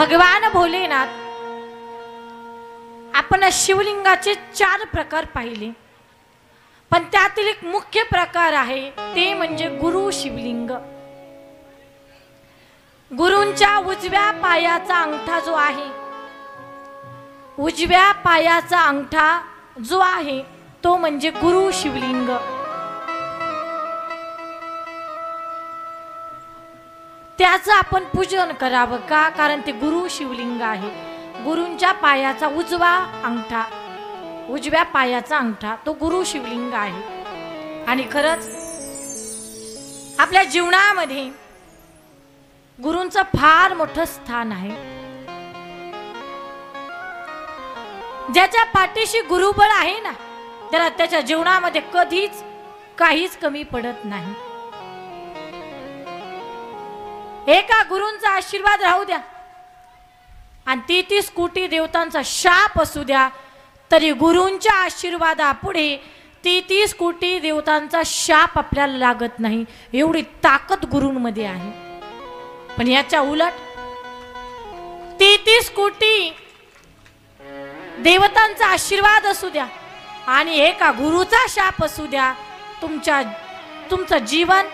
भगवान भोलेनाथ आपण शिवलिंगाचे 4 प्रकार पाहिले, पण त्यातील एक मुख्य प्रकार आहे ते म्हणजे गुरु शिवलिंग. गुरूंच्या उजव्या पायाचा अंगठा जो आहे, उजव्या पायाचा अंगठा जो आहे तो म्हणजे गुरु शिवलिंग. त्याचं आपण पूजन करावं का? कारण ते गुरु शिवलिंग आहे. गुरूंच्या पायाचा उजवा अंगठा, उजव्या पायाचा अंगठा तो गुरु शिवलिंग आहे. आणि खरंच आपल्या जीवनामध्ये गुरूंचं फार मोठं स्थान आहे. ज्याच्या पाठीशी गुरुबळ आहे ना, त्याला त्याच्या जीवनामध्ये कधीच काहीच कमी पडत नाही. एका गुरूंचा आशीर्वाद राहू द्या आणि 33 कोटी देवतांचा शाप असू द्या, तरी गुरूंच्या आशीर्वादापुढे 33 कोटी देवतांचा शाप आपल्याला लागत नाही. एवढी ताकद गुरूंमध्ये आहे. पण याच्या उलट 33 कोटी देवतांचा आशीर्वाद असू द्या आणि एका गुरुचा शाप असू द्या, तुमचं जीवन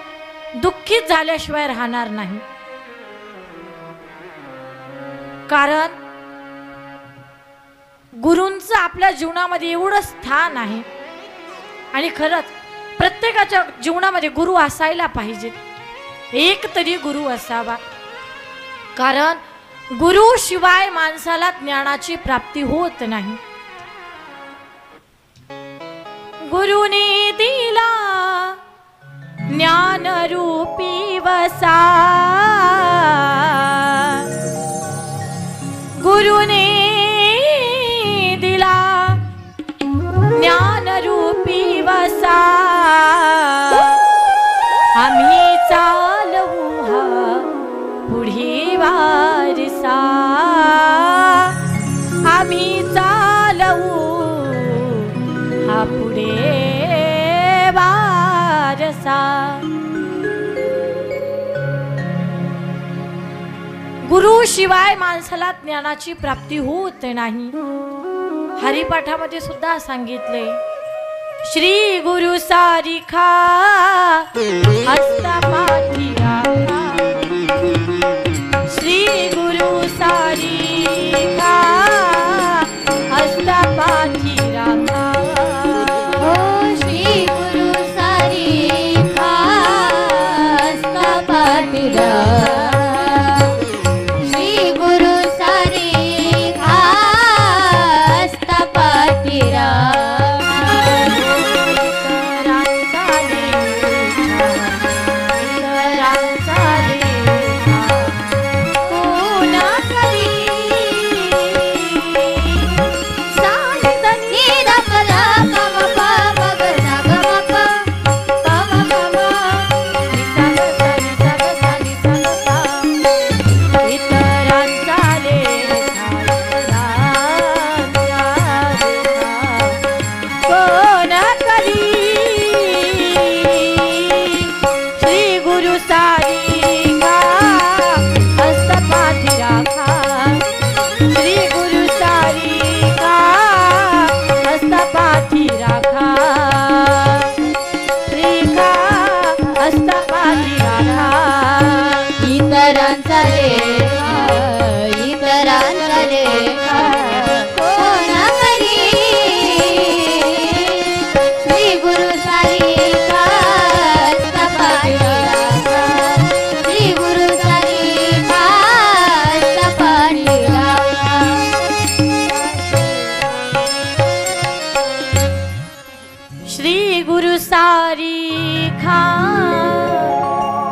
दुःखित झाल्याशिवाय राहणार नाही. कारण गुरूंचं आपल्या जीवनामध्ये एवढं स्थान आहे. आणि खरंच प्रत्येकाच्या जीवनामध्ये गुरु असायला पाहिजेत, एक तरी गुरु असावा. कारण गुरु शिवाय माणसाला ज्ञानाची प्राप्ती होत नाही. गुरुनी दिला ज्ञान रूपी वसा, गुरुने दिला ज्ञान रूपी वसा, आम्ही चालवू हा पुढे वारसा, आम्ही चालवू हा पुढे वारसा. गुरु शिवाय माणसाला ज्ञानाची प्राप्ती होत नाही. हरिपाठामध्ये सुद्धा सांगितले, श्री गुरु सारिखा हस्ता पाठी राखा, श्री गुरु सारिखा हस्ता पाठी राखा, ओ श्री गुरु सारिखा हस्ता पाठी राखा,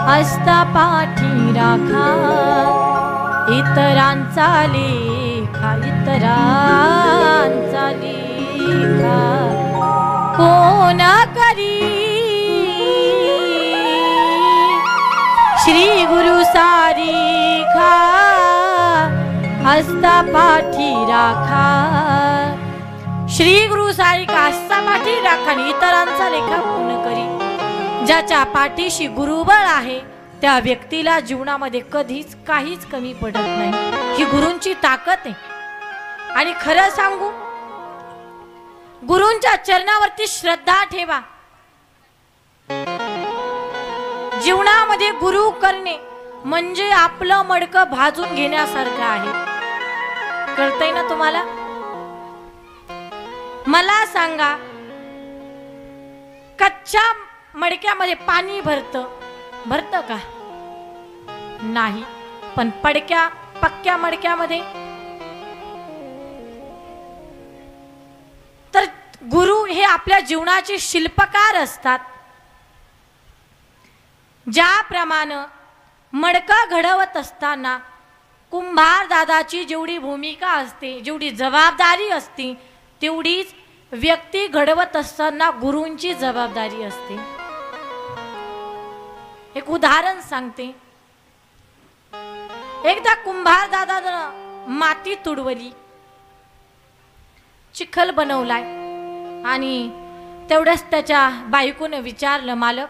हस्ता पाठी राखा, इतरांचा लेखा, इतरांचा लेखा कोण करी. श्री गुरु सारिखा हस्ता पाठी राखा, श्री गुरु सारिखा हस्ता पाठी राखा आणि इतरांचा लेखा कोण करी. ज्याच्या पाठीशी गुरुबळ आहे त्या व्यक्तीला जीवनामध्ये कधीच काहीच कमी पडत नाही. ही गुरूंची ताकद आहे. आणि खरं सांगू, गुरूंच्या चरणावरती श्रद्धा ठेवा. जीवनामध्ये गुरु करणे म्हणजे आपलं मडकं भाजून घेण्यासारखं आहे. कळतंय ना तुम्हाला? मला सांगा, कच्च्या मडक्यामध्ये पाणी भरतं का? नाही. पण पक्क्या मडक्यामध्ये तर गुरु हे आपल्या जीवनाचे शिल्पकार असतात. ज्याप्रमाणे मडका घडवत असताना कुंभार दादाची जेवढी भूमिका असते, जेवढी जबाबदारी असते, तेवढीच व्यक्ती घडवत असताना गुरूंची जबाबदारी असते. एक उदाहरण सांगते. एकदा कुंभार दादानं माती तुडवली, चिखल बनवलाय आणि तेवढ्याच त्याच्या बायकोने विचारलं, मालक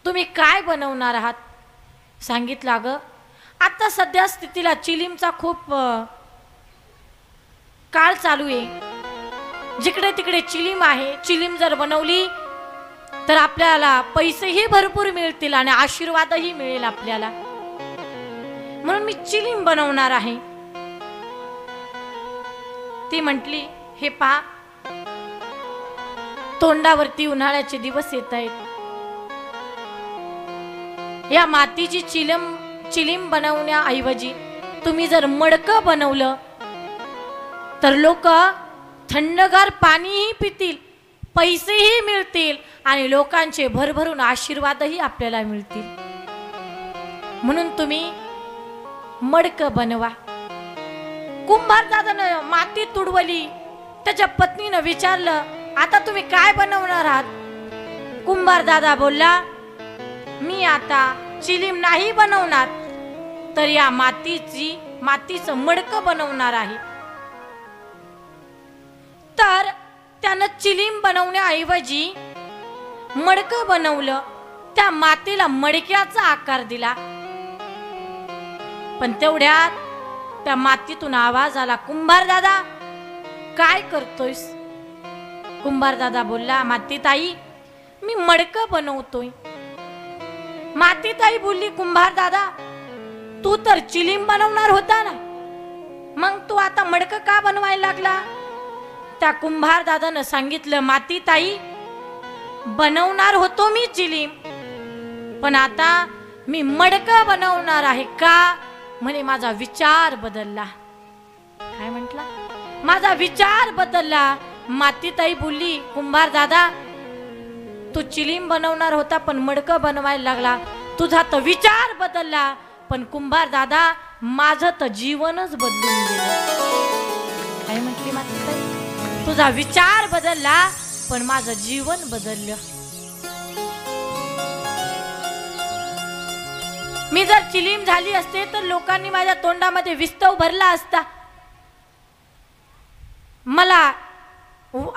तुम्ही काय बनवणार आहात? सांगितलं, अगं आता सध्या स्थितीला चिलीमचा खूप काळ चालू आहे. जिकडे तिकडे चिलीम आहे. चिलीम जर बनवली तर आपल्याला पैसेही भरपूर मिळतील आणि आशीर्वादही मिळेल आपल्याला, म्हणून मी चिलीम बनवणार आहे. ती म्हटली, हे पहा, तोंडावरती उन्हाळ्याचे दिवस येत आहेत. या मातीची चिलीम बनवण्याऐवजी तुम्ही जर मडकं बनवलं तर लोक थंडगार पाणीही पितील, पैसेही मिळतील आणि लोकांचे भरभरून आशीर्वादही आपल्याला मिळतील. म्हणून तुम्ही मडकं बनवा. कुंभार दादानं माती तुडवली. त्याच्या पत्नीनं विचारलं, आता तुम्ही काय बनवणार आहात? कुंभार दादा बोलला, मी आता चिलीम नाही बनवणार, तर या मातीचं मडकं बनवणार आहे. तर त्यानं चिलीम बनवण्याऐवजी मडकं बनवलं. त्या मातीला मडक्याचा आकार दिला. पण तेवढ्यात त्या मातीतून आवाज आला, कुंभार दादा काय करतोयस? कुंभार दादा बोलला, मातीताई मी मडकं बनवतोय. मातीताई बोलली, कुंभार दादा तू तर चिलीम बनवणार होता ना, मग तू आता मडकं का बनवायला लागला? त्या कुंभार दादानं सांगितलं, मातीताई बनवणार होतो मी चिलीम, पण आता मी मडकं बनवणार आहे. का? म्हणे माझा विचार बदलला. काय म्हटला? माझा विचार बदलला. मातीताई बोलली, कुंभार दादा तू चिलीम बनवणार होता पण मडकं बनवायला लागला, तुझा तर विचार बदलला. पण कुंभार दादा माझं तर जीवनच बदलून गेलं. काय म्हटली मातीताई? तुझा विचार बदलला पण माझं जीवन बदललं. मी जर चिलीम झाली असते तर लोकांनी माझ्या तोंडामध्ये विस्तव भरला असता, मला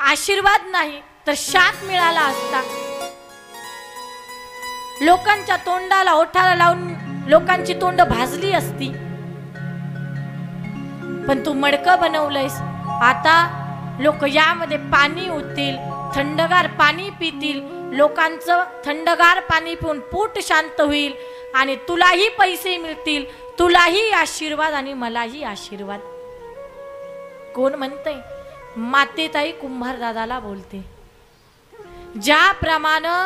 आशीर्वाद नाही तर शाप मिळाला असता. लोकांच्या तोंडाला ओठाला लावून लोकांची तोंड भाजली असती. पण तू मडकं बनवलंयस, आता लोक यामध्ये पाणी ओततील, थंडगार पाणी पितील, लोकांचं थंडगार पाणी पिऊन पोट शांत होईल आणि तुलाही पैसे मिळतील, तुलाही आशीर्वाद आणि मलाही आशीर्वाद. कोण म्हणतंय? मातेताई कुंभार दादाला बोलते. ज्याप्रमाणे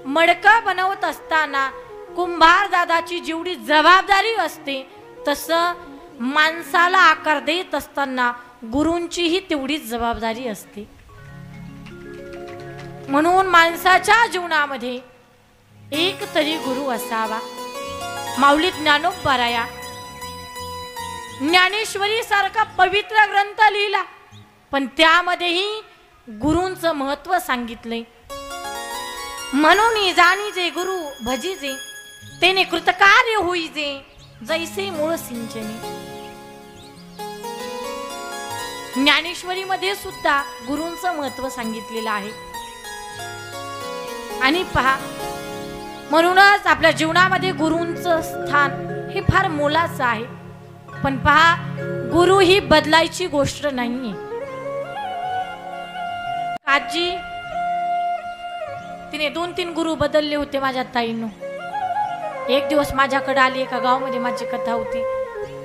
मडकं बनवत असताना कुंभार दादाची जेवढी जबाबदारी असते, तसं माणसाला आकार देत असताना गुरूंचीही तेवढीच जबाबदारी असते. म्हणून माणसाच्या जीवनामध्ये एक तरी गुरु असावा. माऊली ज्ञानोबाराया ज्ञानेश्वरी सारखा पवित्र ग्रंथ लिहिला, पण त्यामध्येही गुरूंचं महत्व सांगितलंय. म्हणून जाणीजे गुरु भजीजे, तेने कृतकार्य होईजे, जैसे मूळ सिंचने. ज्ञानेश्वरी मध्ये सुद्धा गुरूंचं महत्व सांगितलेलं आहे. आणि पहा, म्हणूनच आपल्या जीवनामध्ये गुरूंचं स्थान हे फार मोलाचं आहे. पण पहा, गुरु ही बदलायची गोष्ट नाहीये. आजी तिने 2-3 गुरु बदलले होते माझ्या ताईनं. एक दिवस माझ्याकडे आली, एका गावामध्ये माझी कथा होती.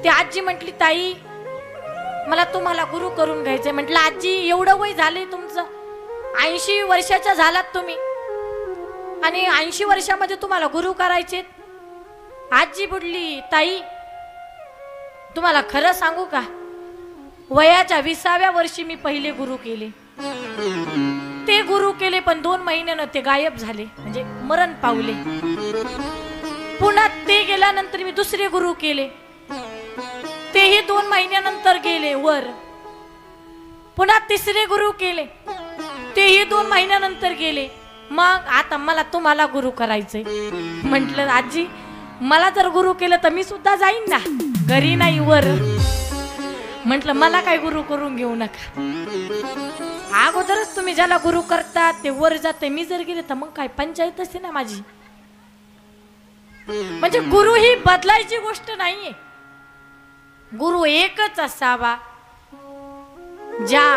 ती आजी म्हटली, ताई मला तुम्हाला गुरु करून घ्यायचंय. म्हटलं आजी एवढं वय झालंय तुमचं, 80 वर्षाच्या झालात तुम्ही आणि 80 वर्षामध्ये तुम्हाला गुरु करायचे. आजी बोलली, ताई तुम्हाला खरं सांगू का, वयाच्या 20व्या वर्षी मी पहिले गुरु केले. ते गुरु केले पण 2 महिन्यानं ते गायब झाले, म्हणजे मरण पावले. पुन्हा ते गेल्यानंतर मी दुसरे गुरु केले, तेही 2 महिन्यानंतर गेले वर. पुन्हा तिसरे गुरु केले, तेही 2 महिन्यानंतर गेले. मग आता मला तुम्हाला गुरु करायचंय. म्हटलं आजी मला जर गुरु केलं तर मी सुद्धा जाईन ना, घरी नाही वर. म्हटलं मला काय गुरु करून घेऊ नका, अगोदरच तुम्ही ज्याला गुरु करता ते वर जाते, मी जर गेले तर मग काय पंचायत असते ना माझी. म्हणजे गुरु ही बदलायची गोष्ट नाहीये. गुरु एकच असावा. ज्या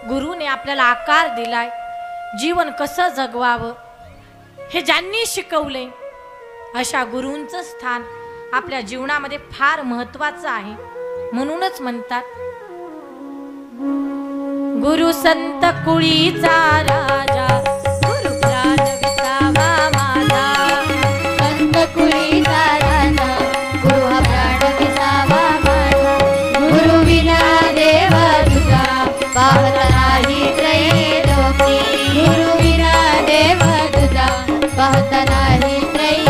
गुरुने आपल्याला आकार दिलाय, जीवन कसं जगवावं हे ज्यांनी शिकवलंय, अशा गुरूंचं स्थान आपल्या जीवनामध्ये फार महत्वाचं आहे. म्हणूनच म्हणतात, गुरु संत कुळीचा राजा, गुरु प्राण विसावा माझा. संत कुळीचा राजा, गुरु हा प्राण विसावा माझा. गुरु विना देव तुझा, पाहता नाही त्रैलोकी. गुरु विना देव तुझा, पाहता नाही त्रैलोकी.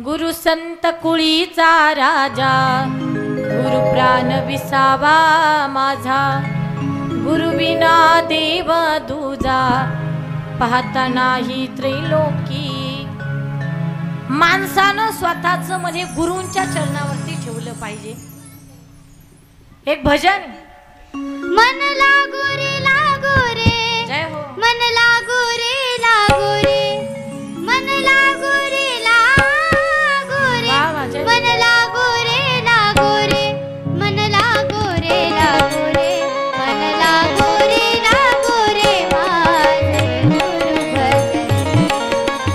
गुरु संत कुळीचा राजा, गुरु प्राण विसावा माझा. गुरु विना देव दुजा, पाहता नाही त्रैलोकी. माणसानं स्वतःच म्हणजे गुरूंच्या चरणावरती ठेवलं पाहिजे. एक भजन, मन लागू रे लागू रे, जय हो. मन लागू रे लागू रे, मन लागू रे लागू रे, वा वा, जय हो. मन लागू रे लागू रे, मन लागू रे लागू रे, मन लागू रे लागू रे माझे गुरु भजनी.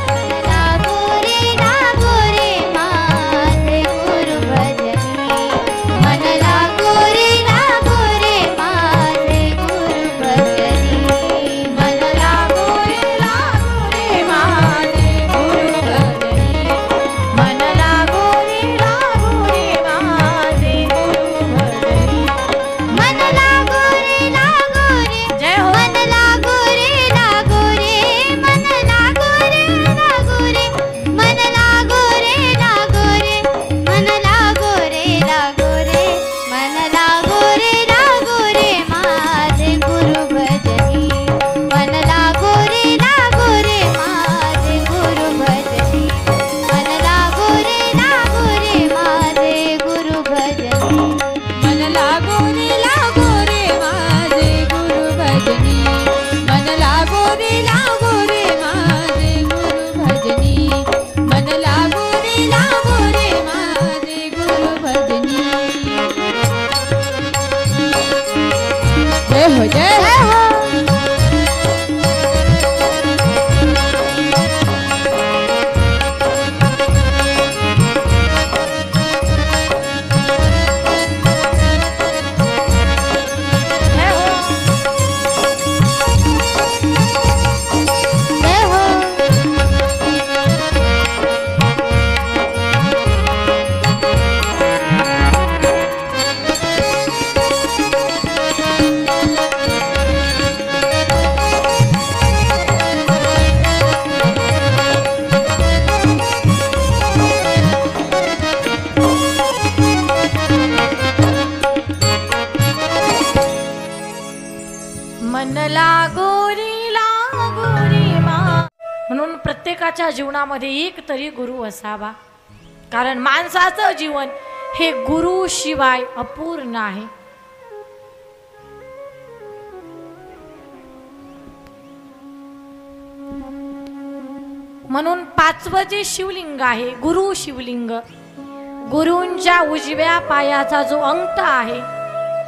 मन लागू रे लागू रे माझे गुरु भजनी. मन लागू रे लागू रे माझे गुरु भजनी. मन लागू रे लागू रे माझे गुरु भजनी. मन लागो रे लागो रे माझे गुरु भजनी. मन लागू रे लागू रे, जय हो. मन लागू रे लागू रे, मन लागू रे लागू रे, मन लागू रे लागू रे, मन लागू रे लागू रे, मन लागू रे लागू रे माझे गुरु भजनी. मन लागू रे लागू रे माझे गुरु भजनी. मन लागू रे लागू रे माझे गुरु भजनी. मन लागू रे लागू रे माझे गुरु भजनी. मन लागू रे लागू रे माझे गुरु भजनी. मन लागू रे लागू रे माझे गुरु भजनी. जय हो जय हो. जय हो. जय हो. मन लागो रे मा. म्हणून प्रत्येकाच्या जीवनामध्ये एक तरी गुरु असावा. कारण माणसाचं जीवन हे गुरु शिवाय अपूर्ण आहे. म्हणून पाचवं जे शिवलिंग आहे गुरु शिवलिंग, गुरूंच्या उजव्या पायाचा जो अंगठा आहे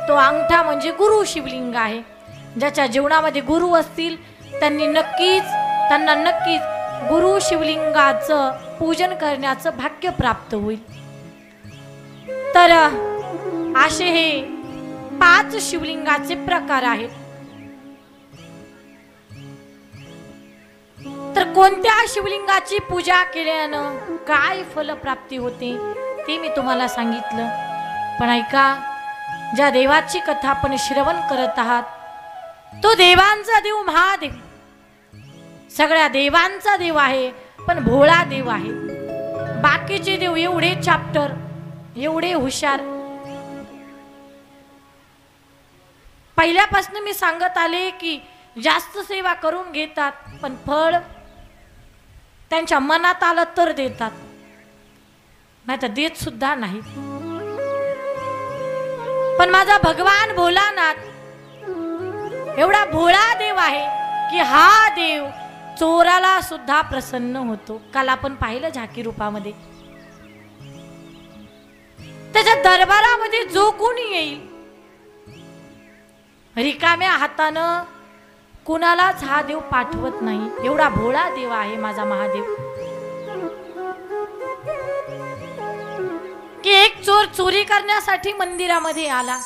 तो अंगठा म्हणजे गुरु शिवलिंग आहे. ज्याच्या जीवनामध्ये गुरु असतील त्यांना नक्कीच गुरु शिवलिंगाचं पूजन करण्याचं भाग्य प्राप्त होईल. तर असे हे 5 शिवलिंगाचे प्रकार आहेत. तर कोणत्या शिवलिंगाची पूजा केल्यानं काय फलप्राप्ती होते ते मी तुम्हाला सांगितलं. पण ऐका, ज्या देवाची कथा आपण श्रवण करत आहात तो देवांचा देव महादेव, सगळ्या देवांचा देव आहे, पण भोळा देव आहे. बाकीचे देव एवढे चॅप्टर, एवढे हुशार. पहिल्यापासून मी सांगत आले की जास्त सेवा करून घेतात, पण फळ त्यांच्या मनात आलं तर देतात, नाही तर देत सुद्धा नाही. पण माझा भगवान भोलानाथ एवढा भोळा देव आहे की हा देव चोराला सुद्धा प्रसन्न होतो. काल आपण पाहिलं झाकी रूपामध्ये. त्याच्या दरबारामध्ये जो कोणी येईल रिकाम्या हातानं कुणालाच हा देव पाठवत नाही. एवढा भोळा देव आहे माझा महादेव. की एक चोर चोरी करण्यासाठी मंदिरामध्ये आला,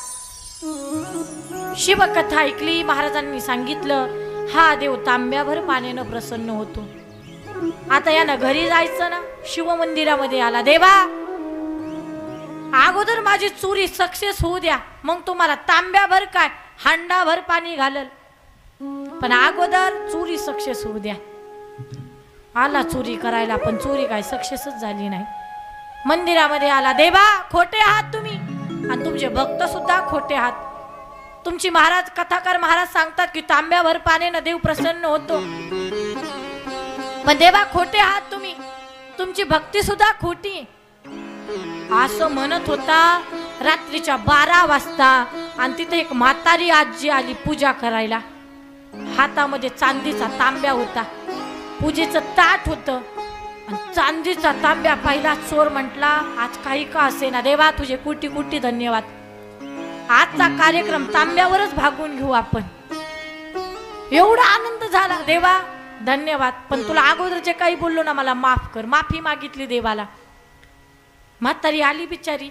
शिवकथा ऐकली, महाराजांनी सांगितलं हा देव तांब्याभर पाण्यानं प्रसन्न होतो. आता यानं घरी जायचं ना, शिव मंदिरामध्ये आला, देवा अगोदर माझी चोरी सक्सेस होऊ द्या, मग तुम्हाला तांब्याभर काय हांडाभर पाणी घालल, पण अगोदर चोरी सक्सेस होऊ द्या. आला चोरी करायला, पण चोरी काय सक्सेसच झाली नाही. मंदिरामध्ये आला, देवा खोटे आहात तुम्ही आणि तुमचे भक्त सुद्धा खोटे आहात. तुमची महाराज कथाकार महाराज सांगतात की तांब्याभर पाण्यानं देव प्रसन्न होतो, पण देवा खोटे आहात तुम्ही, तुमची भक्ती सुद्धा खोटी. असं म्हणत होता. रात्रीच्या 12 वाजता आणि तिथे एक म्हातारी आजी आली पूजा करायला. हातामध्ये चांदीचा तांब्या होता, पूजेचं ताट होतं आणि चांदीचा तांब्या पाहिला. चोर म्हटला आज काही का असे ना, देवा तुझे कोटी कोटी धन्यवाद, आजचा कार्यक्रम तांब्यावरच भागून घेऊ आपण. एवढा आनंद झाला, देवा धन्यवाद, पण तुला अगोदर जे काही बोललो ना मला माफ कर. माफी मागितली देवाला. म्हातारी आली बिचारी,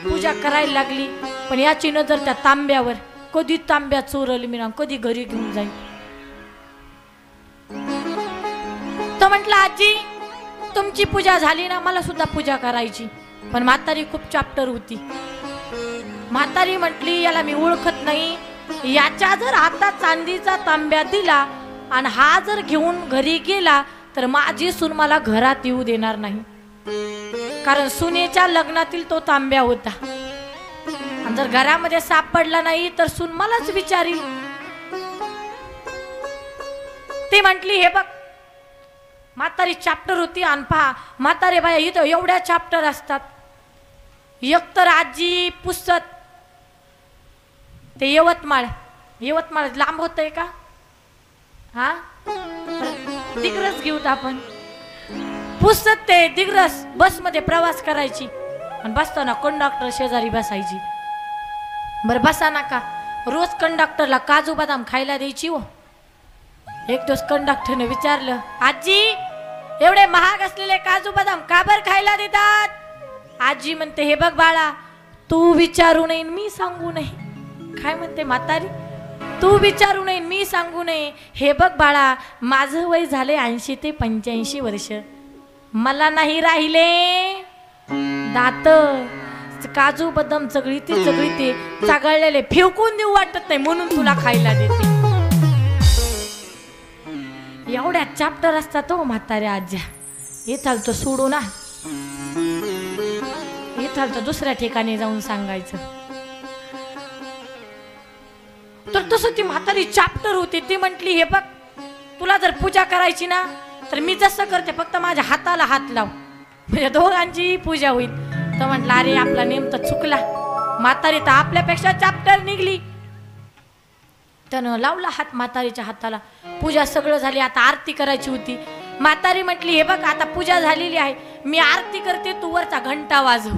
पूजा करायला लागली, पण याची नजर त्या तांब्यावर. कधी तांब्या चोरल मी ना, कधी घरी घेऊन जाईल. तो म्हटला आजी तुमची पूजा झाली ना, मला सुद्धा पूजा करायची. पण म्हातारी खूप चॅप्टर होती. म्हातारी म्हटली याला मी ओळखत नाही, याच्या जर हातात चांदीचा तांब्या दिला आणि हा जर घेऊन घरी गेला तर माझी सून मला घरात येऊ देणार नाही. कारण सुनेच्या लग्नातील तो तांब्या होता, आणि जर घरामध्ये सापडला नाही तर सून मलाच विचारील. ती म्हटली हे बघ, म्हातारी चॅप्टर होती. आणि पहा म्हातारे बाया इथं एवढ्या चॅप्टर असतात. एकतर आजी पुसत ते यवतमाळ लांब होतंय का? हा दिग्रस घेऊत आपण. पुसत ते दिग्रस बसमध्ये प्रवास करायची आणि बसताना कंडक्टर शेजारी बसायची. बरं बसा नका, रोज कंडक्टरला काजू बदाम खायला द्यायची. हो एक दिवस कंडक्टरने विचारलं, आजी एवढे महाग असलेले काजू बदाम का बर खायला देतात? आजी म्हणते हे बघ बाळा, तू विचारू नये मी सांगू नये. काय म्हणते म्हातारी? तू विचारू नये मी सांगू नये. हे बघ बाळा, माझं वय झाले 80 ते 85 वर्ष, मला नाही राहिले दात. काजू बदाम चगळी ते चागळलेले फेकून देऊ वाटत नाही, म्हणून तुला खायला देते. एवढ्या चॅप्टर असतात हो म्हाताऱ्या आज्या. येथाल तर सोडू ना, येथाल तर दुसऱ्या ठिकाणी जाऊन सांगायचं. तर तसं ती म्हातारी चॅप्टर होती. ती म्हटली हे बघ, तुला जर पूजा करायची ना तर मी जसं करते फक्त माझ्या हाताला हात लाव, म्हणजे दोघांची पूजा होईल. तर म्हटलं अरे आपला नेम तर चुकला, म्हातारी तर आपल्यापेक्षा चॅप्टर निघली. त्यानं लावला हात म्हातारीच्या हाताला. पूजा सगळं झाली, आता आरती करायची होती. म्हातारी म्हटली हे बघ आता पूजा झालेली आहे, मी आरती करते, तू वरचा घंटा वाजव.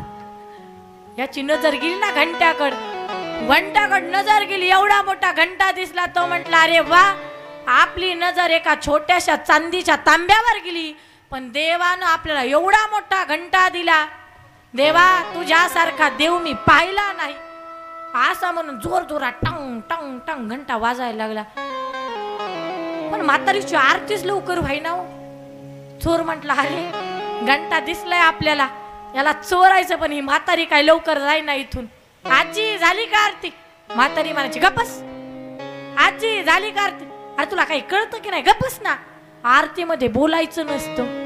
याची नजर गेली ना घंट्याकड, घंटाकड नजर गेली, एवढा मोठा घंटा दिसला. तो म्हटला अरे वा, आपली नजर एका छोट्याशा चांदीच्या तांब्यावर गेली, पण देवानं आपल्याला एवढा मोठा घंटा दिला. देवा तुझ्यासारखा देव मी पाहिला नाही. असा म्हणून जोर जोरात टंग टंग टंग घंटा वाजायला लागला. पण म्हातारीची आरतीच लवकर व्हायना हो. चोर म्हटला अरे घंटा दिसलाय आपल्याला, याला चोरायचं, पण ही म्हातारी काय लवकर जाईना इथून. आजी झाली का आरती? म्हातारी म्हणायची गप्पस. आजी झाली का आरती? अरे तुला काही कळतं की नाही, गप्पस ना, आरतीमध्ये बोलायचं नसतं.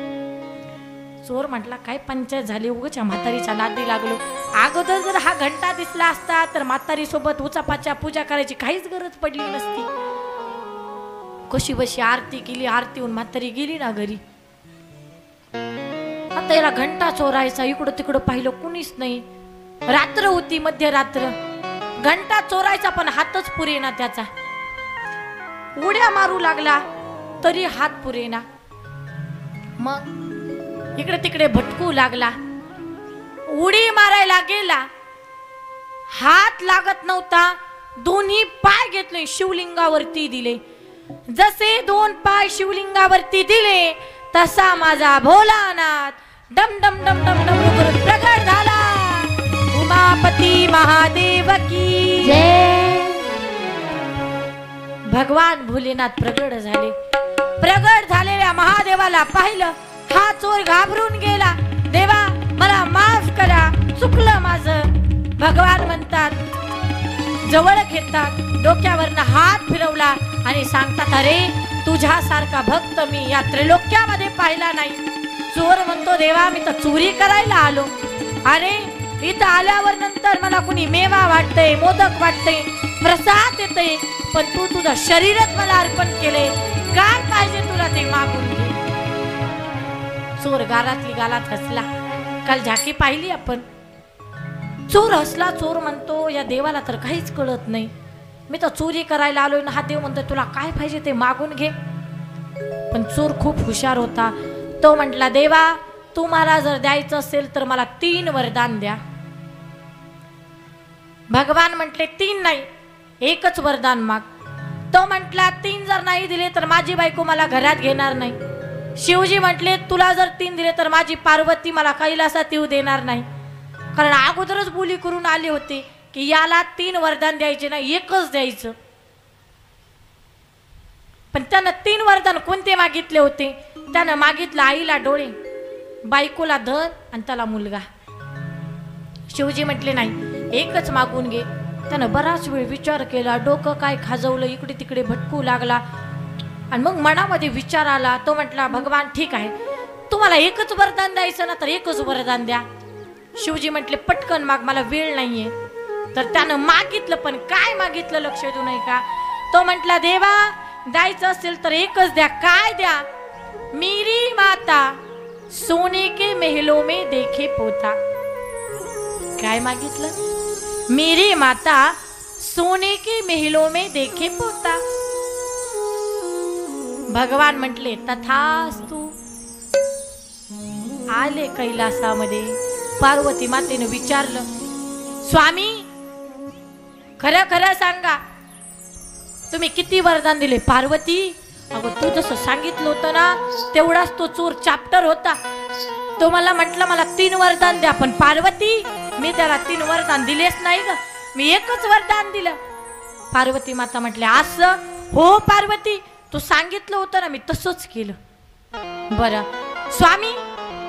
चोर म्हटला काय पंचायत झाली, उगाच म्हातारीच्या नादी लागलो. अगोदर जर हा घंटा दिसला असता तर म्हातारी सोबत उचापाच्या पूजा करायची काहीच गरज पडली नसती. कशी बशी आरती केली, आरती होऊन म्हातारी गेली ना घरी. आता याला घंटा चोरायचा, इकडं तिकडं पाहिलं कुणीच नाही. रात्र होती, मध्यरात्र. घंटा चोरायचा पण हातच पुरेना त्याचा. उड्या मारू लागला तरी हात पुरेना. मग इकडे तिकडे भटकू लागला. उडी मारायला गेला, हात लागत नव्हता. दोन्ही पाय घेतले, शिवलिंगावरती दिले. जसे दोन पाय शिवलिंगावरती दिले तसा माझा भोलानाथ डम डम डम डम डम करून प्रगट झाला. उमापती महादेव की जय. भगवान भोलेनाथ प्रगट झाले. प्रगट झालेल्या महादेवाला पाहिलं. हा चोर घाबरून गेला. देवा मला माफ करा, चुकलं माझं. भगवान म्हणतात, जवळ घेतात, डोक्यावरनं हात फिरवला आणि सांगतात अरे तुझ्यासारखा भक्त मी या त्रिलोक्यामध्ये पाहिला नाही. चोर म्हणतो देवा मी तर चोरी करायला आलो. अरे इथं आल्यावर नंतर मला कुणी मेवा वाटतंय, मोदक वाटतंय, प्रसाद येतंय, पण तू तुझं शरीरच मला अर्पण केले. काय पाहिजे तुला ते मागून घे. चोर गालातली गालात हसला. काल झाकी पाहिली आपण. चोर हसला. चोर म्हणतो या देवाला तर काहीच कळत नाही, मी तर चोरी करायला आलोय ना, हा देव म्हणतो तुला काय पाहिजे ते मागून घे. पण चोर खूप हुशार होता. तो म्हटला देवा तुम्हाला जर द्यायचं असेल तर मला 3 वरदान द्या. भगवान म्हटले 3 नाही, एकच वरदान माग. तो म्हटला 3 जर नाही दिले तर माझी बायको मला घरात घेणार नाही. शिवजी म्हटले तुला जर 3 दिले तर माझी पार्वती मला कैलासात येऊ देणार नाही. कारण अगोदरच बोली करून आले होते की याला 3 वरदान द्यायचे नाही, एकच द्यायचं. पण त्यानं 3 वरदान कोणते मागितले होते? त्यानं मागितलं आईला डोळे, बायकोला धन आणि त्याला मुलगा. शिवजी म्हटले नाही, एकच मागून घे. त्यानं बराच वेळ विचार केला, डोकं काय खाजवलं, इकडे तिकडे भटकू लागला. आणि मग मनामध्ये विचार आला. तो म्हटला भगवान ठीक आहे, तुम्हाला एकच वरदान द्यायचं ना तर एकच वरदान द्या. शिवजी म्हटले पटकन माग, मला वेळ नाहीये. तर त्यानं मागितलं, पण काय मागितलं लक्ष देऊ नये का. तो म्हटला देवा द्यायचं असेल तर एकच द्या. काय द्या? मेरी माता सोने के महलों में देखे पोता. काय मागितलं? मेरी माता सोने के महलों में देखे पोता. भगवान म्हटले तथास्तु. आले कैलासामध्ये. पार्वती मातेने विचारलं स्वामी खरं खरं सांगा तुम्ही किती वरदान दिले? पार्वती अगं तू जसं सांगितलं होतं ना तेवढाच तो चोर चॅप्टर होता. तो मला म्हटलं मला 3 वरदान द्या, पण पार्वती मी त्याला 3 वरदान दिलेच नाही ग, मी एकच वरदान दिलं. पार्वती माता म्हटले असं? हो पार्वती तू सांगितलं होतं ना मी तसंच केलं. बरं स्वामी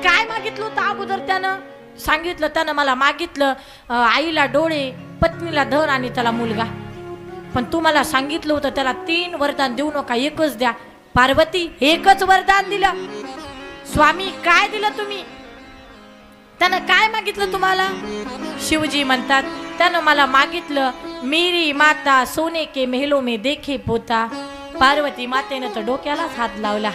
काय मागितलं होतं अगोदर? त्यानं सांगितलं, त्यानं मला मागितलं आईला डोळे, पत्नीला धन आणि त्याला मुलगा. पण तू मला सांगितलं होतं त्याला 3 वरदान देऊ नका, एकच द्या. पार्वती एकच वरदान दिलं. स्वामी काय दिलं तुम्ही? त्यानं काय मागितलं तुम्हाला? शिवजी म्हणतात त्यानं मला मागितलं मेरी माता सोने के महलों में देखे पोता. पार्वती मातेनं तर डोक्यालाच हात लावला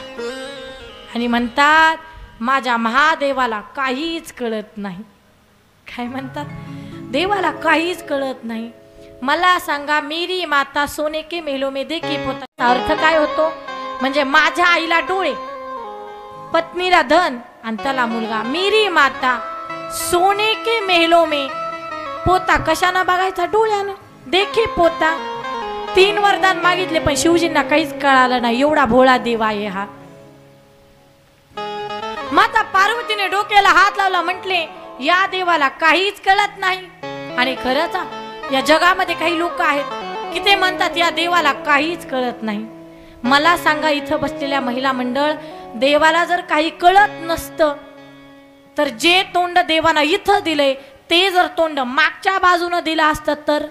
आणि म्हणतात माझ्या महादेवाला काहीच कळत नाही. काय म्हणतात? देवाला काहीच कळत नाही. मला सांगा, मेरी माता सोने के मेलो में देखी पोता अर्थ काय होतो? म्हणजे माझ्या आईला डोळे, पत्नीला धन आणि त्याला मुलगा. मेरी माता सोने के मेलो में, पोता कशानं बघायचा? डोळ्यानं. देखी पोता. 3 वरदान मागितले पण शिवजींना काहीच कळालं नाही. एवढा भोळा देव आहे हा. माता पार्वतीने डोक्याला हात लावला, म्हटले या देवाला काहीच कळत नाही. आणि खरंच या जगामध्ये काही लोक आहेत की ते म्हणतात या देवाला काहीच कळत नाही. मला सांगा, इथं बसलेल्या महिला मंडळ, देवाला जर काही कळत नसतं तर जे तोंड देवानं इथं दिलंय ते जर तोंड मागच्या बाजूनं दिलं असतं तर,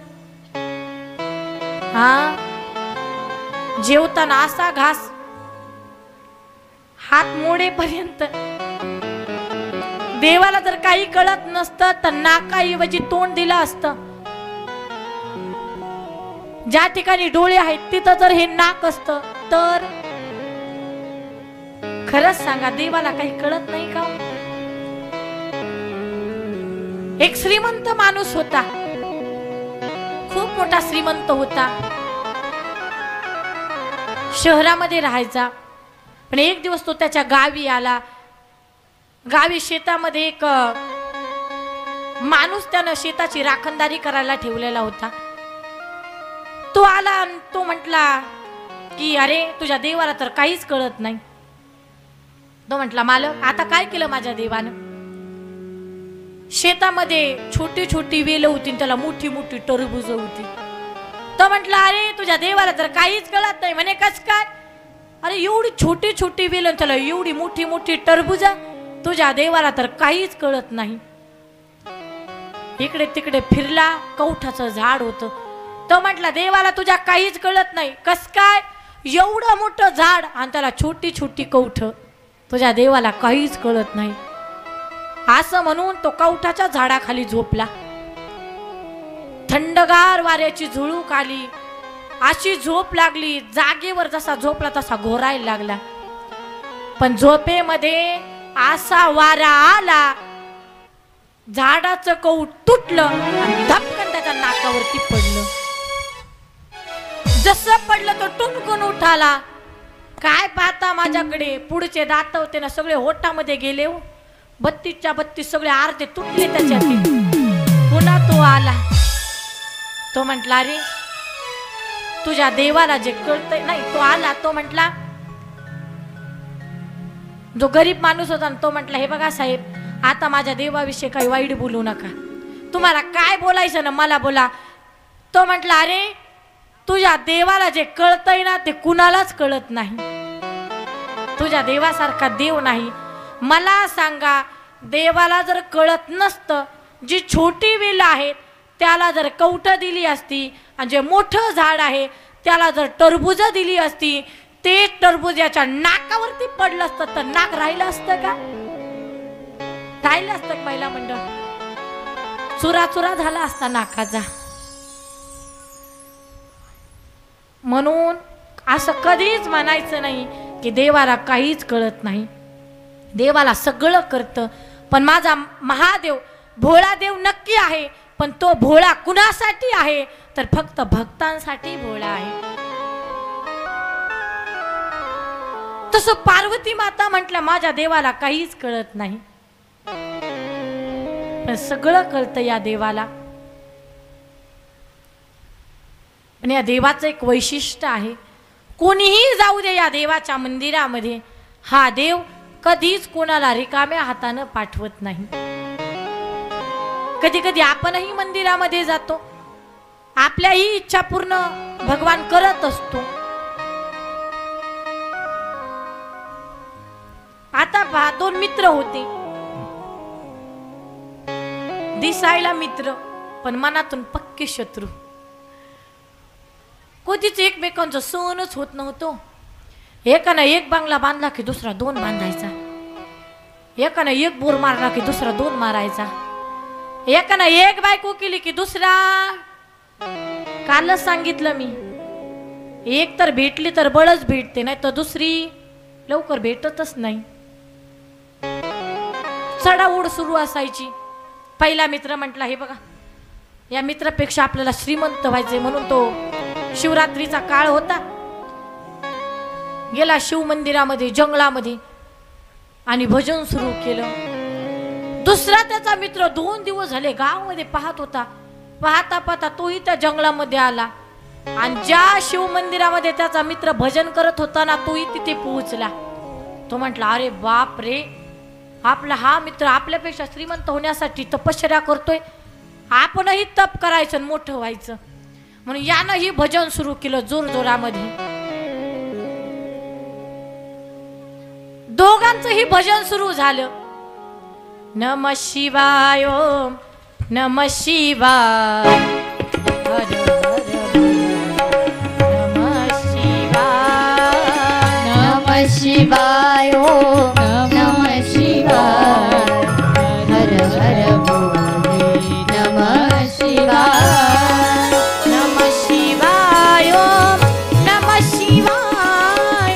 हा, जेवताना असा घास हात मोडेपर्यंत. देवाला जर काही कळत नसतं तर नाकाऐवजी तोंड दिलं असतं. ज्या ठिकाणी डोळे आहेत तिथं जर हे नाक असतं तर, खरंच सांगा देवाला काही कळत नाही का? एक श्रीमंत माणूस होता, खूप मोठा श्रीमंत होता, शहरामध्ये राहायचा. पण एक दिवस तो त्याच्या गावी आला. गावी शेतामध्ये एक माणूस त्यानं शेताची राखणदारी करायला ठेवलेला होता. तो आला आणि तो म्हटला की अरे तुझ्या देवाला तर काहीच कळत नाही. तो म्हटला, मालक आता काय केलं माझ्या देवानं? शेतामध्ये छोटी छोटी वेल होती, त्याला मोठी मोठी टरबूज होती. तो म्हटला, अरे तुझ्या देवाला तर काहीच कळत नाही. म्हणे कस काय? अरे एवढी छोटी छोटी वेल, त्याला एवढी मोठी मोठी टरबूज, तुझ्या देवाला तर काहीच कळत नाही. इकडे तिकडे फिरला, कवठाचं झाड होतं. तो म्हटला, देवाला तुझ्या काहीच कळत नाही. कस काय? एवढं मोठं झाड आणि त्याला छोटी छोटी कवठ, तुझ्या देवाला काहीच कळत नाही. असं म्हणून तो कवठाच्या झाडाखाली झोपला. थंडगार वाऱ्याची झुळूक आली, अशी झोप लागली. जागेवर जसा झोपला तसा घोरायला लागला. पण झोपेमध्ये असा वारा आला, झाडाचं कवठ तुटलं आणि धपकन त्याच्या नाकावरती पडलं. जसं पडलं तो टुमकून उठाला. काय पाहता माझ्याकडे? पुढचे दात होते ना सगळे होटामध्ये गेले. 32च्या 32 सगळे अर्धे तुटले त्याच्यातले. पुन्हा तो आला. तो म्हटला, अरे तुझ्या देवाला जे कळतंय नाही. तो आला, तो म्हटला, जो गरीब माणूस होता तो म्हटला, हे बघा साहेब, आता माझ्या देवाविषयी काही वाईट बोलू नका. तुम्हाला काय बोलायचं ना मला बोला. तो म्हटला, अरे तुझ्या देवाला जे कळतंय ना ते कुणालाच कळत नाही. तुझ्या देवासारखा देव नाही. मला सांगा, देवाला जर कळत नसतं, जी छोटी वेल आहे त्याला जर कवठं दिली असती आणि जे मोठं झाड आहे त्याला जर टरबूज दिली असती, ते टरबूज याच्या नाकावरती पडलं असतं तर नाक राहिलं असतं का? राहिलं असतं महिला मंडळ? चुरा चुरा झाला असता नाकाचा. म्हणून असं कधीच म्हणायचं नाही की देवाला काहीच कळत नाही. देवाला सगळं कळतं. पण माझा महादेव भोळा देव नक्की आहे, पण तो भोळा कुणासाठी आहे तर फक्त भक्तांसाठी भोळा आहे. तसं पार्वती माता म्हटलं, माझ्या देवाला काहीच कळत नाही, पण सगळं कळतं या देवाला. पण या देवाचं एक वैशिष्ट्य आहे, कोणीही जाऊ दे या देवाच्या मंदिरामध्ये, हा देव कधीच कोणाला रिकाम्या हातानं पाठवत नाही. कधी कधी आपणही मंदिरामध्ये जातो, आपल्याही इच्छा पूर्ण भगवान करत असतो. आता पहा, 2 मित्र होते, दिसायला मित्र पण मनातून पक्के शत्रू. कधीच एकमेकांचं सहनच होत नव्हतं. एकानं एक बांगला बांधला की दुसरा 2 बांधायचा, एकानं एक बोर मारला की दुसरा 2 मारायचा, एकानं एक बायको केली की दुसरा, कालच सांगितलं मी, एक तर भेटली तर बळच भेटते, नाही तर दुसरी लवकर भेटतच नाही. चढाओढ सुरू असायची. पहिला मित्र म्हटला, हे बघा या मित्रापेक्षा आपल्याला श्रीमंत व्हायचे, म्हणून तो शिवरात्रीचा काळ होता, गेला शिव मंदिरामध्ये जंगलामध्ये आणि भजन सुरू केलं. दुसरा त्याचा मित्र 2 दिवस झाले गावामध्ये पाहत होता. पाहता पाहता तोही त्या जंगलामध्ये आला आणि ज्या शिव मंदिरामध्ये त्याचा मित्र भजन करत होता ना, तोही तिथे पोहोचला. तो म्हटला, अरे बाप रे, आपला हा मित्र आपल्यापेक्षा श्रीमंत होण्यासाठी तपश्चर्या करतोय, आपणही तप करायचं आणि मोठं व्हायचं. म्हणून यानंही भजन सुरू केलं जोरजोरामध्ये. दोघांचंही भजन सुरू झालं. नमः शिवाय ओम नमः शिवाय, हर हर नमः शिवाय, नमः शिवाय ओम नमः शिवाय, हर हर भोले नमः शिवाय, नमः शिवाय ओम नमः शिवाय,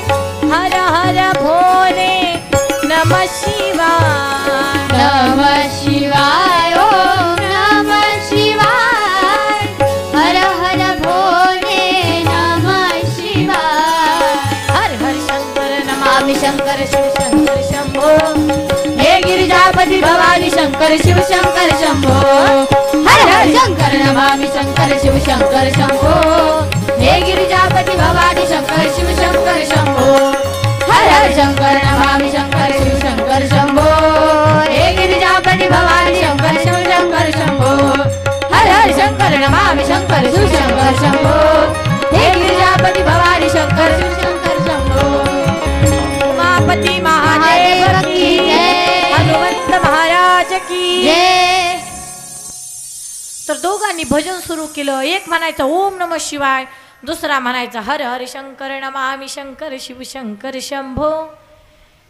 हर हर भोले नमः शिवाय, नमः शिवाय ओम नमः शिवाय, हर हर भोले नमः शिवाय, हर हर शंकर नमामि शंकर शिव शंकर शंभो, हे गिरिजापति भवानी शंकर शिव शंकर शंभो, हर हर शंकर नमामि शंकर शिव शंकर शंभो, हे गिरिजापति भवानी शंकर शिव शंकर शंभो, हर हर शंकर नमामि शंकर शिव शंकर शंभो, हे गिरिजापति भवानी शंकर शिव शंकर शंभो, हर हर शंकर नमामि शंकर शिव शंकर शंभो, हे गिरिजापति भवानी शंकर शिव शंकर शंभो, उमापति महादेव की जय, हनुमंत महाराज की जय. तर दोघांनी भजन सुरू केलं. एक म्हणायचं ओम नमः शिवाय, दुसरा म्हणायचा हर हर शंकर नमामि शंकर शिव शंकर शंभो,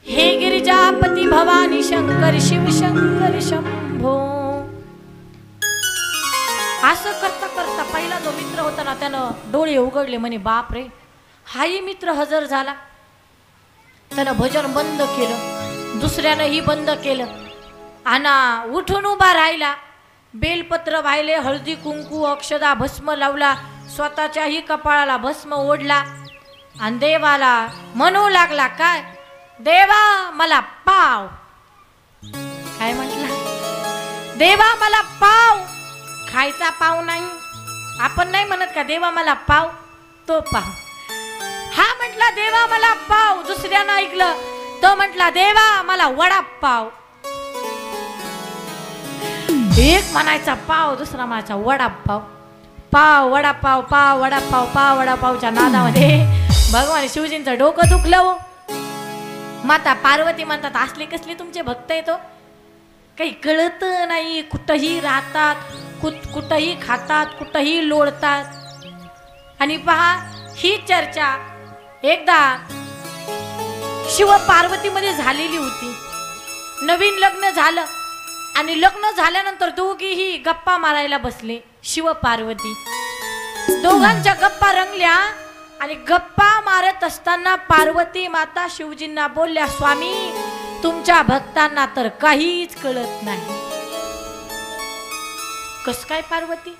हे गिरिजापति भवानी शंकर शिव शंकर शंभो. असं करता करता पहिला जो मित्र होता ना, त्यानं डोळे उघडले. म्हणे बाप रे, हाही मित्र हजर झाला. त्यानं भजन बंद केलं, दुसऱ्यानंही बंद केलं. आणि उठून उभा राहिला. बेलपत्र वाहिले, हळदी कुंकू अक्षदा भस्म लावला, स्वतःच्याही कपाळाला भस्म ओढला आणि देवाला म्हणू लागला, काय देवा मला पाव. काय म्हटला? देवा मला पाव. खायचा पाव नाही, आपण नाही म्हणत का देवा मला पाव, तो पाव. हा म्हटला देवा मला पाव. दुसऱ्यानं ऐकलं, तो म्हटला देवा मला वडापाव. एक म्हणायचा पाव, दुसरा म्हणायचा वडापाव. पाव वडापाव, पाव वडापाव, पाव वडापावच्या नादामध्ये भगवान शिवजींचं डोकं दुखलं हो. माता पार्वती म्हणतात, असले कसले तुमचे भक्त येतो, काही कळत नाही, कुठंही राहतात, कुठंही खातात, कुठंही लोळतात. आणि पहा, ही चर्चा एकदा शिव पार्वतीमध्ये झालेली होती. नवीन लग्न झालं आणि लग्न झाल्यानंतर दोघीही गप्पा मारायला बसले. शिव पार्वती दोघांच्या गप्पा रंगल्या आणि गप्पा मारत असताना पार्वती माता शिवजींना बोलल्या, स्वामी तुमच्या भक्तांना तर काहीच कळत नाही. कस काय पार्वती?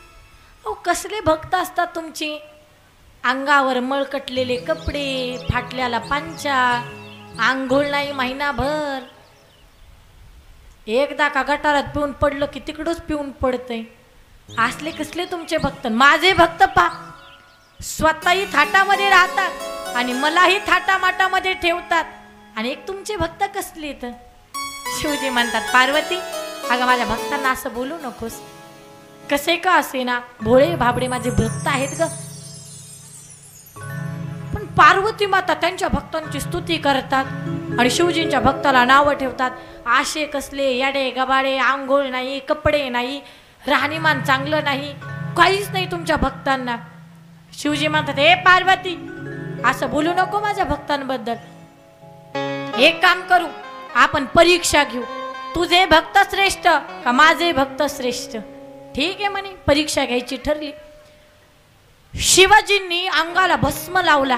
अहो कसले भक्त असतात तुमचे, अंगावर मळकटलेले कपडे, फाटल्याला पांचा, आंघोळ नाही महिनाभर, एकदा का गटारात पिऊन पडलं की तिकडच पिऊन पडतंय. असले कसले तुमचे भक्त? माझे भक्त पा स्वतःही थाटामध्ये राहतात आणि मलाही थाटामाटामध्ये ठेवतात, आणि एक तुमचे भक्त कसले तर. शिवजी म्हणतात, पार्वती अगं माझ्या भक्तांना असं बोलू नकोस, कसे का असे ना भोळे भाबडे माझे भक्त आहेत ग. पण पार्वती माता त्यांच्या भक्तांची स्तुती करतात आणि शिवजींच्या भक्ताला नावं ठेवतात. आशे कसले, याडे गबाडे, आंघोळ नाही, कपडे नाही, राहणीमान चांगलं नाही, काहीच नाही तुमच्या भक्तांना. शिवजी म्हणतात, हे पार्वती असं बोलू नको माझ्या भक्तांबद्दल. एक काम करू, आपण परीक्षा घेऊ, तुझे भक्त श्रेष्ठ का माझे भक्त श्रेष्ठ. ठीक आहे म्हणे, परीक्षा घ्यायची ठरली. शिवाजींनी अंगाला भस्म लावला.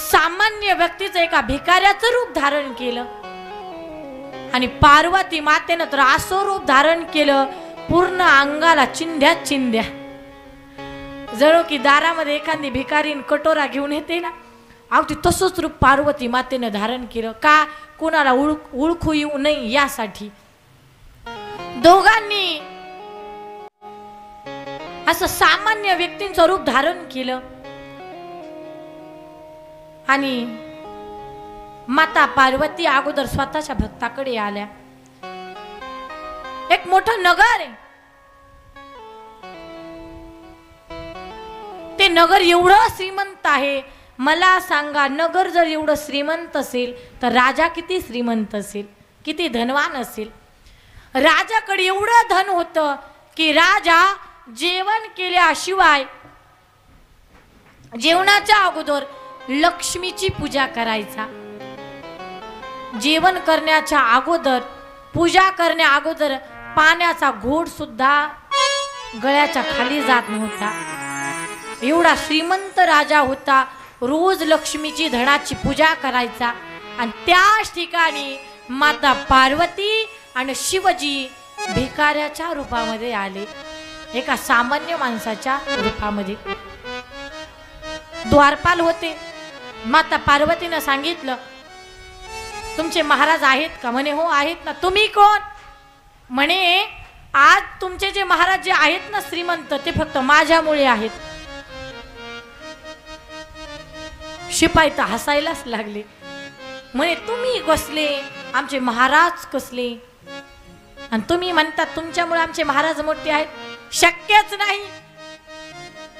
सामान्य व्यक्तीचं एका भिकाऱ्याचं रूप धारण केलं आणि पार्वती मातेनं तर असं रूप धारण केलं, पूर्ण अंगाला चिंध्या चिंध्या, जणू की दारामध्ये एखादी भिकारीन कटोरा घेऊन येते ना, अगदी तसंच रूप पार्वती मातेनं धारण केलं. का? कोणाला ओळखू येऊ नये यासाठी. दोघांनी असं सामान्य व्यक्तींचं रूप धारण केलं. आणि माता पार्वती अगोदर स्वतःच्या भक्ताकडे आल्या. एक मोठं नगर आहे, ते नगर एवढं श्रीमंत आहे. मला सांगा, नगर जर एवढं श्रीमंत असेल तर राजा किती श्रीमंत असेल, किती धनवान असेल. राजाकडे एवढं धन होतं की राजा जेवण केल्याशिवाय, जेवणाच्या अगोदर लक्ष्मीची पूजा करायचा. जेवण करण्याच्या अगोदर, पूजा करण्या अगोदर पाण्याचा घोट सुद्धा गळ्याच्या खाली जात नव्हता. एवढा श्रीमंत राजा होता. रोज लक्ष्मीची धनाची पूजा करायचा. आणि त्याच ठिकाणी माता पार्वती आणि शिवजी भिकाऱ्याच्या रूपामध्ये आले, एका सामान्य माणसाच्या रूपामध्ये. द्वारपाल होते. माता पार्वतीनं सांगितलं, तुमचे महाराज आहेत का? म्हणे हो आहेत ना. तुम्ही कोण? म्हणे आज तुमचे जे महाराज जे आहेत ना श्रीमंत, ते फक्त माझ्यामुळे आहेत. शिपाई तर हसायलाच लागले. म्हणे तुम्ही कसले, आमचे महाराज कसले, आणि तुम्ही म्हणतात तुमच्यामुळे आमचे महाराज मोठे आहेत? शक्यच नाही.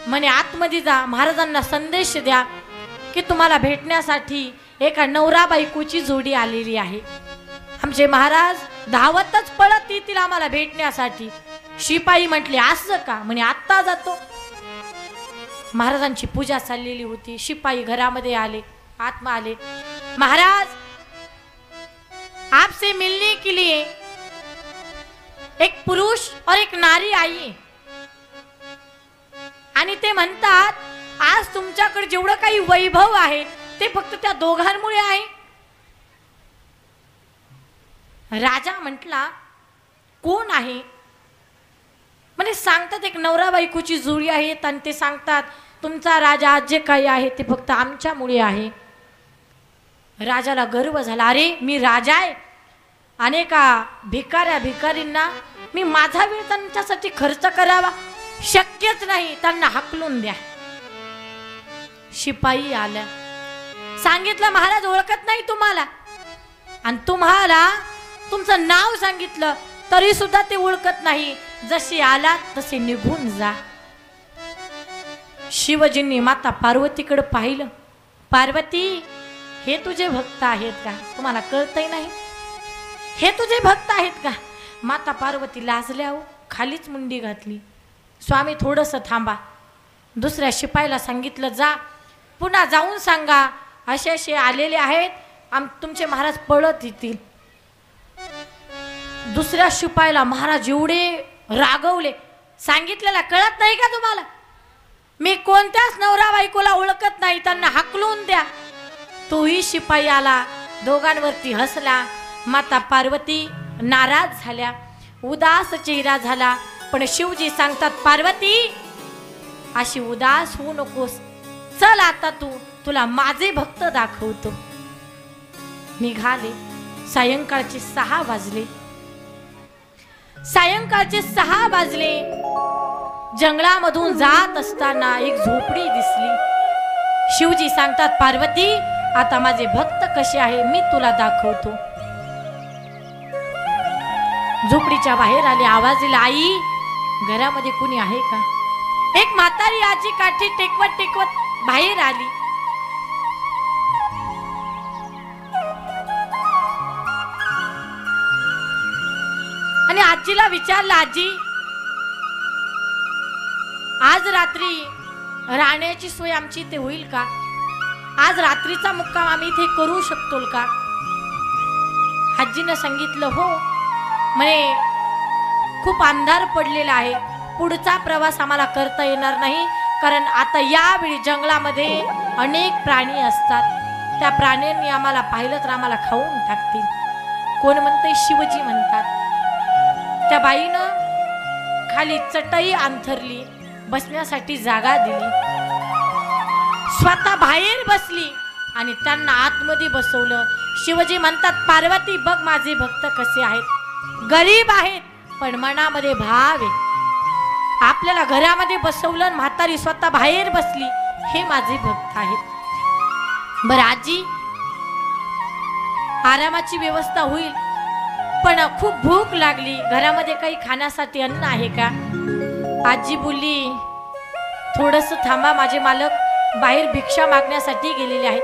म्हणे आतमध्ये जा, महाराजांना संदेश द्या की तुम्हाला भेटण्यासाठी एका नवरा बायकोची जोडी आलेली आहे. आमचे महाराज धावतच पळत येतील आम्हाला भेटण्यासाठी. शिपाई म्हटले असं का? म्हणे आत्ता जातो. महाराजांची पूजा चाललेली होती. शिपाई घरामध्ये आले, आत्मा आले. महाराज, आपसे मिलने के लिए एक पुरुष और एक नारी आई. आणि ते म्हणतात आज तुमच्याकडे जेवढं काही वैभव आहे ते फक्त त्या दोघांमुळे आहे. राजा म्हटला कोण आहे? म्हणजे सांगतात एक नवरा बायकोची जोडी आहेत आणि ते सांगतात तुमचा राजा आज जे काही आहे ते फक्त आमच्यामुळे आहे. राजाला गर्व झाला. अरे मी राजा आहे, अनेका भिकारींना मी माझा वेळ त्यांच्यासाठी खर्च करावा शक्यच नाही, त्यांना हाकलून द्या. शिपाई आल्या, सांगितलं महाराज ओळखत नाही तुम्हाला, आणि तुम्हाला तुमचं नाव सांगितलं तरी सुद्धा ते ओळखत नाही. जसे आलात तसे निघून जा. शिवजींनी माता पार्वतीकडे पाहिलं. पार्वती, हे तुझे भक्त आहेत का? तुम्हाला कळतही नाही, हे तुझे भक्त आहेत का? माता पार्वती लाजल्या, खालीच मुंडी घातली. स्वामी थोडंसं थांबा. दुसऱ्या शिपाईला सांगितलं जा, पुन्हा जाऊन सांगा असे असे आलेले आहेत, तुमचे महाराज पळत येतील. दुसऱ्या शिपाईला महाराज एवढे रागवले, सांगितलेला कळत नाही का तुम्हाला? मी कोणत्याच नवरा बायकोला ओळखत नाही, त्यांना हाकलून द्या. तोही शिपाई आला, दोघांवरती हसला. माता पार्वती नाराज झाल्या, उदास चेहरा झाला. पण शिवजी सांगतात पार्वती अशी उदास होऊ नकोस, चल आता तुला माझे भक्त दाखवतो. निघाले. सायंकाळचे 6 वाजले. सायंकाळचे 6 वाजले. जंगलामधून जात असताना एक झोपडी दिसली. शिवजी सांगतात पार्वती आता माझे भक्त कसे आहे मी तुला दाखवतो. झोपडीच्या बाहेर आले. आवाज दिला, आई घरामध्ये कुणी आहे का? एक म्हातारी आजी काठी टेकवत टेकवत बाहेर आली. आणि आजीला विचारलं, आजी आज रात्री राहण्याची सोय आमची इथे होईल का? आज रात्रीचा मुक्काम आम्ही इथे करू शकतो का? आजीनं सांगितलं हो. म्हणे खूप अंधार पडलेला आहे, पुढचा प्रवास आम्हाला करता येणार नाही, कारण आता यावेळी जंगलामध्ये अनेक प्राणी असतात, त्या प्राण्यांनी आम्हाला पाहिलं तर आम्हाला खाऊन टाकतील. कोण म्हणते? शिवजी म्हणतात. त्या बाईनं खाली चटई अंथरली, बसण्यासाठी जागा दिली, स्वतः बाहेर बसली आणि त्यांना आतमध्ये बसवलं. शिवजी म्हणतात, पार्वती बघ माझे भक्त कसे आहेत, गरीब आहेत पण मनामध्ये भाव आहे. आपल्याला घरामध्ये बसवलं, म्हातारी स्वतः बाहेर बसली, हे माझे भक्त आहेत. बरं आजी, आरामाची व्यवस्था होईल, पण खूप भूक लागली, घरामध्ये काही खाण्यासाठी अन्न आहे का? आजी बोलली, थोडस थांबा, माझे मालक बाहेर भिक्षा मागण्यासाठी गेलेले आहेत,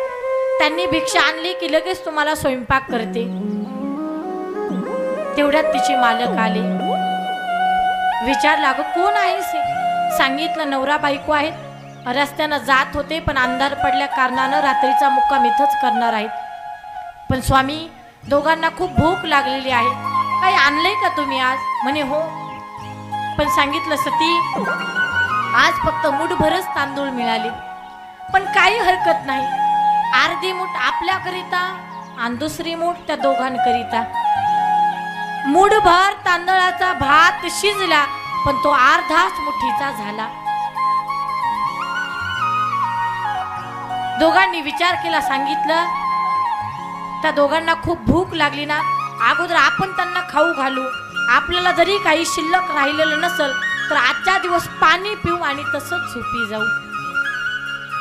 त्यांनी भिक्षा आणली की लगेच तुम्हाला स्वयंपाक करते. तेवढ्यात तिचे मालक आले. विचारला, अगं कोण आहेस? सांगितलं, नवरा बायको आहेत, रस्त्यानं जात होते पण अंधार पडल्या कारणानं रात्रीचा मुक्काम इथंच करणार आहेत. पण स्वामी, दोघांना खूप भूक लागलेली आहे, काही आणलंय का तुम्ही आज? म्हणे हो. पण सांगितलं, सती आज फक्त मुठभरच तांदूळ मिळाले, पण काही हरकत नाही, अर्धी मूठ आपल्याकरिता आणि दुसरी मूठ त्या दोघांकरिता. मुठभर तांदळाचा भात शिजला, पण तो अर्धाच मुठीचा झाला. दोघांनी विचार केला, सांगितलं, त्या दोघांना खूप भूक लागली ना, अगोदर आपण त्यांना खाऊ घालू, आपल्याला जरी काही शिल्लक राहिलेलं नसल तर आजच्या दिवस पाणी पिऊ आणि तसंच झोपी जाऊ.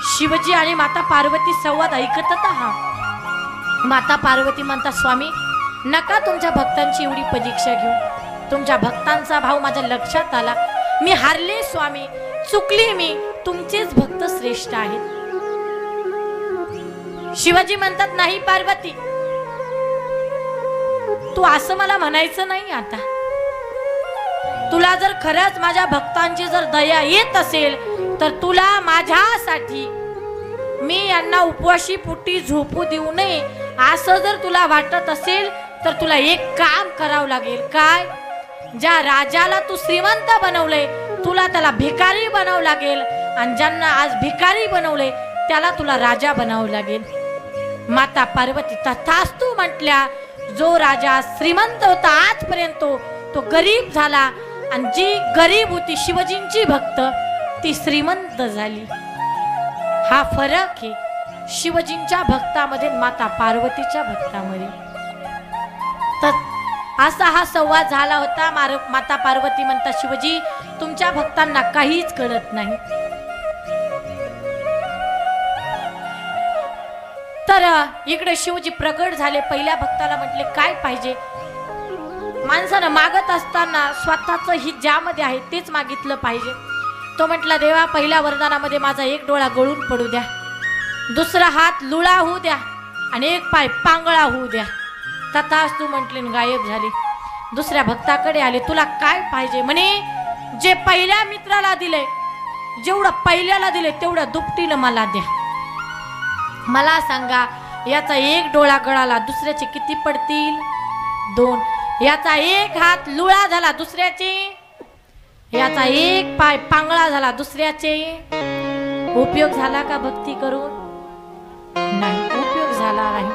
शिवजी आणि माता पार्वती संवाद ऐकतच आहात. माता पार्वती म्हणतात, स्वामी नका तुमच्या भक्तांची एवढी परीक्षा घेऊ, तुमच्या भक्तांचा भाव माझ्या लक्षात आला, मी हारले स्वामी, चुकली मी, तुमचेच भक्त श्रेष्ठ आहेत. शिवाजी म्हणतात, नाही पार्वती, तू असं मला म्हणायचं नाही. आता तुला जर खरंच माझ्या भक्तांची जर दया येत असेल तर तुला माझ्यासाठी मी यांना उपवाशी पोटी झोपू देऊ नये असं जर तुला वाटत असेल तर तुला एक काम करावं लागेल. काय? ज्या राजाला तू श्रीमंत बनवलंय तुला त्याला भिकारी बनावं लागेल, आणि ज्यांना आज भिकारी बनवले त्याला तुला राजा बनावं लागेल. माता पार्वती तथास्तु म्हटल्या. जो राजा श्रीमंत होता आजपर्यंत तो गरीब झाला, आणि जी गरीब होती शिवजींची भक्त ती श्रीमंत झाली. हा फरक आहे शिवजींच्या भक्तामध्ये माता पार्वतीच्या भक्तामध्ये. तर असा हा संवाद झाला होता. माता पार्वती म्हणतात, शिवजी तुमच्या भक्तांना काहीच कळत नाही. तर इकडे शिवजी प्रकट झाले. पहिल्या भक्ताला म्हटले, काय पाहिजे? माणसानं मागत असताना स्वतःचं हित ज्यामध्ये आहे तेच मागितलं पाहिजे. तो म्हटला, देवा पहिल्या वरदानामध्ये माझा एक डोळा गळून पडू द्या, दुसरा हात लुळा होऊ द्या आणि एक पाय पांगळा होऊ द्या. तथास्तु म्हटले, गायब झाले. दुसऱ्या भक्ताकडे आले, तुला काय पाहिजे? म्हणे जे पहिल्या मित्राला दिले, जेवढं पहिल्याला दिले तेवढं दुपटीनं मला द्या. मला सांगा, याचा एक डोळा गळाला, दुसऱ्याचे किती पडतील? 2. याचा एक हात लुळा झाला, दुसऱ्याचे. याचा एक पाय पांगळा झाला, दुसऱ्याचे. उपयोग झाला का भक्ती करून? नाही, उपयोग झाला नाही.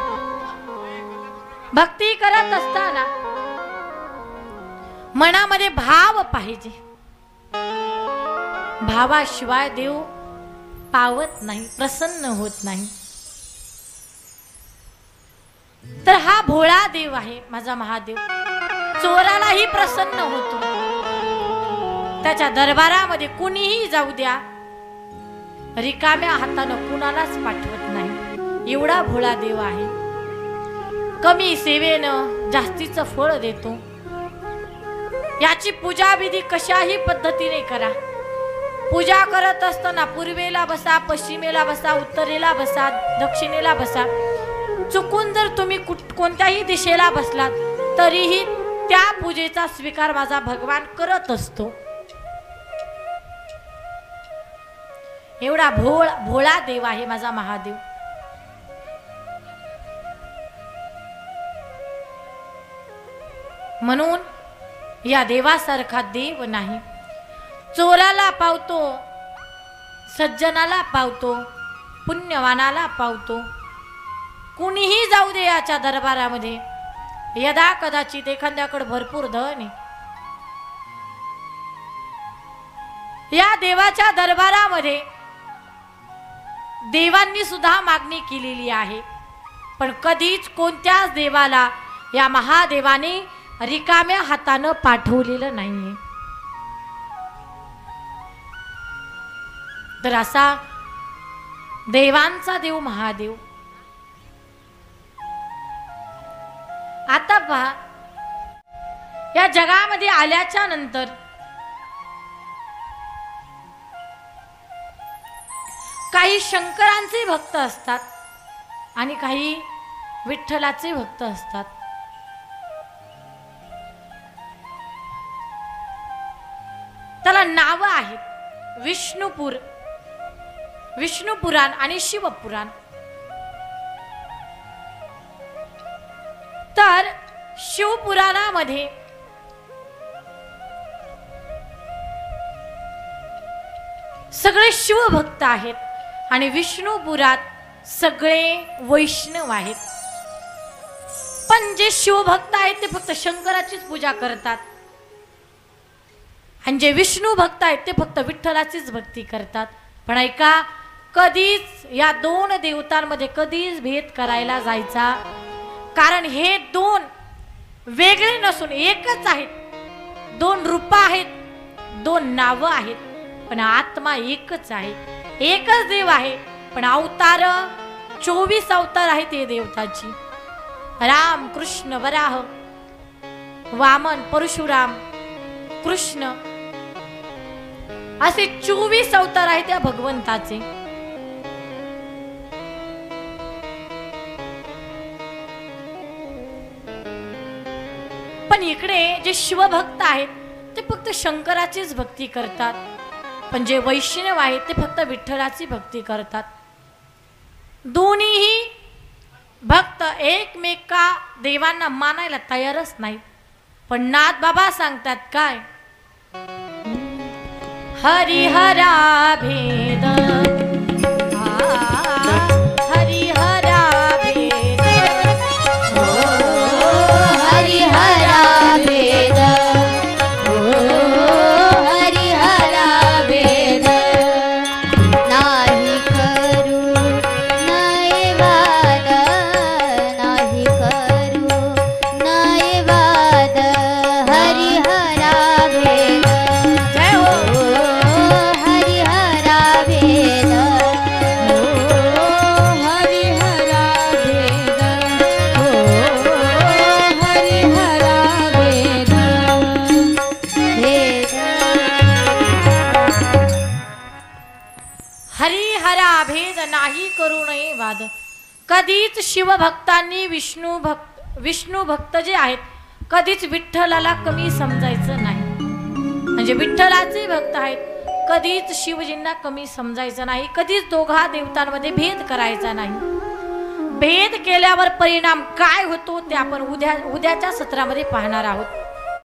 भक्ती करत असताना मनामध्ये भाव पाहिजे. भावाशिवाय देव पावत नाही, प्रसन्न होत नाही. तर हा भोळा देव आहे माझा महादेव. चोरालाही प्रसन्न होतो. त्याच्या दरबारामध्ये कुणीही जाऊ द्या, रिकाम्या हातानं कुणालाच पाठवत नाही. एवढा भोळा देव आहे. कमी सेवेनं जास्तीचं फळ देतो. याची पूजा विधी कशाही पद्धतीने करा. पूजा करत असताना पूर्वेला बसा, पश्चिमेला बसा, उत्तरेला बसा, दक्षिणेला बसा. चुकून जर तुम्ही कोणत्याही दिशेला बसलात तरीही त्या पूजेचा स्वीकार माझा भगवान करत असतो. एवढा भोळा देव आहे माझा महादेव. म्हणून या देवासारखा देव नाही. चोराला पावतो, सज्जनाला पावतो, पुण्यवानाला पावतो. कुणीही जाऊ दे याच्या दरबारामध्ये, यदा कदाचित एखाद्याकडे भरपूर धन आहे, या देवाच्या दरबारामध्ये देवांनी सुद्धा मागणी केलेली आहे, पण कधीच कोणत्याच देवाला या महादेवाने रिकाम्या हातानं पाठवलेलं नाहीये. तर असा देवांचा देव महादेव. आता पहा, या जगामध्ये आल्याच्या नंतर काही शंकरांचे भक्त असतात आणि काही विठ्ठलाचे भक्त असतात. त्याला नाव आहेत विष्णू पुराण आणि शिवपुराण. तर शिवपुराणामध्ये सगळे शिवभक्त आहेत आणि विष्णुपुरात सगळे वैष्णव आहेत. पण जे शिवभक्त आहेत ते फक्त शंकराचीच पूजा करतात आणि जे विष्णू भक्त आहेत ते फक्त विठ्ठलाचीच भक्ती करतात. पण ऐका, कधीच या दोन देवतांमध्ये कधीच भेद करायला जायचा, कारण हे दोन वेगळे नसून एकच आहेत. दोन रूप आहेत, दोन नावं आहेत, पण आत्मा एकच आहे. एकच देव आहे, पण अवतार 24 अवतार आहेत हे देवताची. राम, कृष्ण, वराह, वामन, परशुराम, कृष्ण असे 24 अवतार आहेत त्या भगवंताचे. पण इकडे जे शिवभक्त आहेत ते फक्त शंकराचीच भक्ती करतात, पण जे वैष्णव आहेत ते फक्त विठ्ठलाची भक्ती करतात. दोन्हीही भक्त एकमेका देवांना मानायला तयारच नाहीत. पण नाथ बाबा सांगतात काय, हरिहरा भेद, हरिहरा भेद, हरिहरा भेद, हरिहरा भेद, नाही करू नाही वाद, नाही करू नाही वाद, हरिहरा भेद. जय हो. हरिहरा भेद, हरिहरा भेद, हरिहरा भेद, भेद. हरिहरा भेद नाही करू नये वाद. कधीच शिवभक्तांनी विष्णू भक्त जे आहेत कधीच विठ्ठलाला कमी समजायचं नाही. म्हणजे विठ्ठलाचे भक्त आहेत, कधीच शिवजींना कमी समजायचं नाही. कधीच दोघा देवतांमध्ये भेद करायचा नाही. भेद केल्यावर परिणाम काय होतो ते आपण उद्याच्या सत्रामध्ये पाहणार आहोत.